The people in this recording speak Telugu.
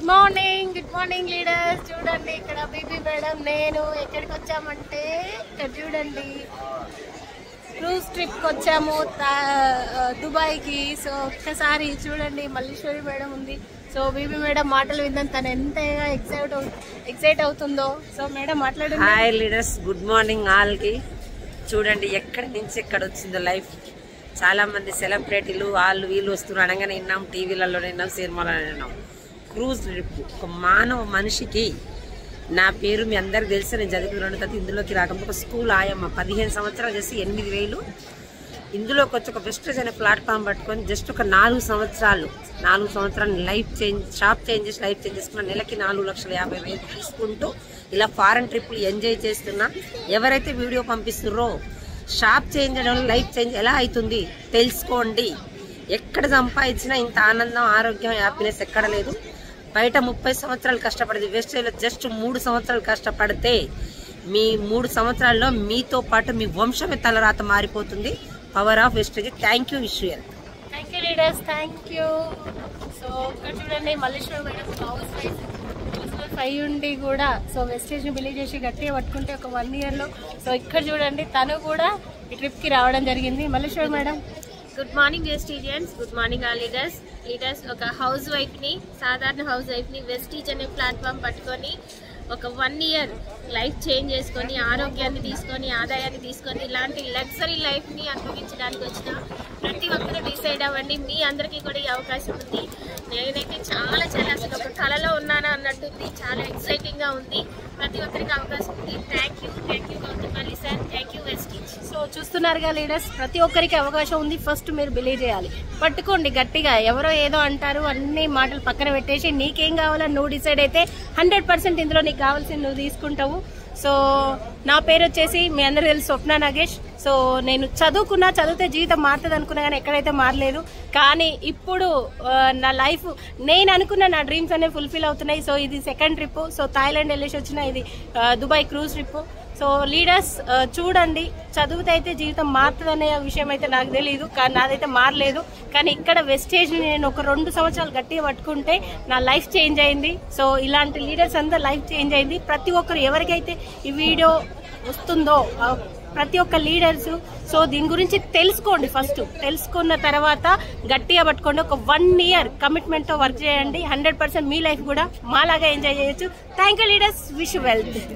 Good morning leaders. చూడండి ఇక్కడ బీబీ మేడం నేను ఎక్కడికి వచ్చామంటే ఇక్కడ చూడండి క్రూజ్ ట్రిప్కి వచ్చాము దుబాయ్కి. సో ఒక్కసారి చూడండి మల్లీశ్వరి మేడం ఉంది. సో బీబీ మేడం మాటలు విందాం తను ఎంతగా ఎక్సైట్ అవుతుందో. సో మేడం మాట్లాడండి. హాయ్ లీడర్స్, గుడ్ మార్నింగ్ ఆల్కి. చూడండి ఎక్కడి నుంచి ఎక్కడ వచ్చిందో లైఫ్. చాలా మంది సెలబ్రిటీలు వాళ్ళు వీళ్ళు వస్తున్నారు అనగానే విన్నాం, టీవీలలో విన్నాం, సినిమాలో విన్నాం. క్రూజ్ ట్రిప్ ఒక మానవ మనిషికి, నా పేరు మీ అందరికి తెలిసి నేను చదువుకున్నాను కదా, ఇందులోకి రాకుండా ఒక స్కూల్ ఆయమ్మ 15 సంవత్సరాలు చేసి 8,000 ఇందులోకి వచ్చి ఒక వెస్టేజ్ అనే ప్లాట్ఫామ్ పట్టుకొని జస్ట్ ఒక 4 సంవత్సరాలు లైఫ్ చేంజ్, షాప్ చేంజ్ చేసి లైఫ్ చేంజ్ చేసుకున్న నెలకి 4,50,000 తీసుకుంటూ ఇలా ఫారెన్ ట్రిప్లు ఎంజాయ్ చేస్తున్నా. ఎవరైతే వీడియో పంపిస్తున్నారో షాప్ చేంజ్ చేయడం వల్ల లైఫ్ చేంజ్ ఎలా అవుతుంది తెలుసుకోండి. ఎక్కడ సంపాదించినా ఇంత ఆనందం, ఆరోగ్యం, హ్యాపీనెస్ ఎక్కడ లేదు. బయట 30 సంవత్సరాలు కష్టపడేది వెస్టేజ్లో జస్ట్ 3 సంవత్సరాలు కష్టపడితే మీ 3 సంవత్సరాల్లో మీతో పాటు మీ వంశమే తలరాత మారిపోతుంది. Power of wastage. Thank you Vishwar. Thank you leaders, thank you. So ఇక్కడ చూడండి మల్లేశ్వరి మేడం హౌస్ వైఫ్ అయి ఉండి కూడా సో వెస్టేజ్ని బిలీవ్ చేసి గట్టిగా పట్టుకుంటే ఒక 1 ఇయర్లో. సో ఇక్కడ చూడండి తను కూడా ఈ ట్రిప్కి రావడం జరిగింది. Malleswari madam good morning వెస్టీజియన్స్, good morning all leaders. ఒక హౌస్ వైఫ్ని, సాధారణ హౌస్ వైఫ్ని వెస్టీజ్ అనే ప్లాట్ఫామ్ పట్టుకొని ఒక 1 ఇయర్ లైఫ్ చేంజ్ చేసుకొని, ఆరోగ్యాన్ని తీసుకొని, ఆదాయాన్ని తీసుకొని ఇలాంటి లగ్జరీ లైఫ్ని అనుభవించడానికి వచ్చిన ప్రతి ఒక్కరూ డిసైడ్ అవ్వండి. మీ అందరికీ కూడా ఈ అవకాశం ఉంది. నేనైతే చాలా అసలు ఒక కళలో ఉన్నానా అన్నట్టుంది. చాలా ఎక్సైటింగ్గా ఉంది. ప్రతి ఒక్కరికి అవకాశం ఉంది. Thank you Gautam sir, thank you Vestige. So చూస్తున్నారుగా లీడర్స్, ప్రతి ఒక్కరికి అవకాశం ఉంది. ఫస్ట్ మీరు బిలీవ్ చేయాలి, పట్టుకోండి గట్టిగా. ఎవరో ఏదో అంటారు, అన్ని మాటలు పక్కన పెట్టేసి నీకేం కావాలని నువ్వు డిసైడ్ అయితే 100% ఇందులో నీకు కావాల్సింది నువ్వు తీసుకుంటావు. సో నా పేరు వచ్చేసి మీ అందరూ తెలుసు స్వప్న నాగేష్. సో నేను చదివితే జీవితం మారుతుంది అనుకున్నా కానీ ఎక్కడైతే మారలేదు. కానీ ఇప్పుడు నా లైఫ్, నేను అనుకున్న నా డ్రీమ్స్ అనేవి ఫుల్ఫిల్ అవుతున్నాయి. సో ఇది సెకండ్ ట్రిప్. సో థాయిలాండ్ వెళ్ళేసి వచ్చిన ఇది Dubai cruise trip. So leaders చూడండి, చదివితే అయితే జీవితం మారుతుంది అనే విషయం అయితే నాకు తెలియదు, కానీ నాదైతే మారలేదు. కానీ ఇక్కడ వెస్టేజ్ని నేను ఒక 2 సంవత్సరాలు గట్టిగా పట్టుకుంటే నా లైఫ్ చేంజ్ అయింది. సో ఇలాంటి లీడర్స్ అంతా లైఫ్ చేంజ్ అయింది. ప్రతి ఒక్కరు ఎవరికైతే ఈ వీడియో వస్తుందో ప్రతి ఒక్క లీడర్స్ సో దీని గురించి తెలుసుకోండి. ఫస్ట్ తెలుసుకున్న తర్వాత గట్టిగా పట్టుకోండి. ఒక 1 ఇయర్ కమిట్మెంట్తో వర్క్ చేయండి. 100% మీ లైఫ్ కూడా మాలాగా ఎంజాయ్ చేయొచ్చు. Thank you leaders, wish wealth.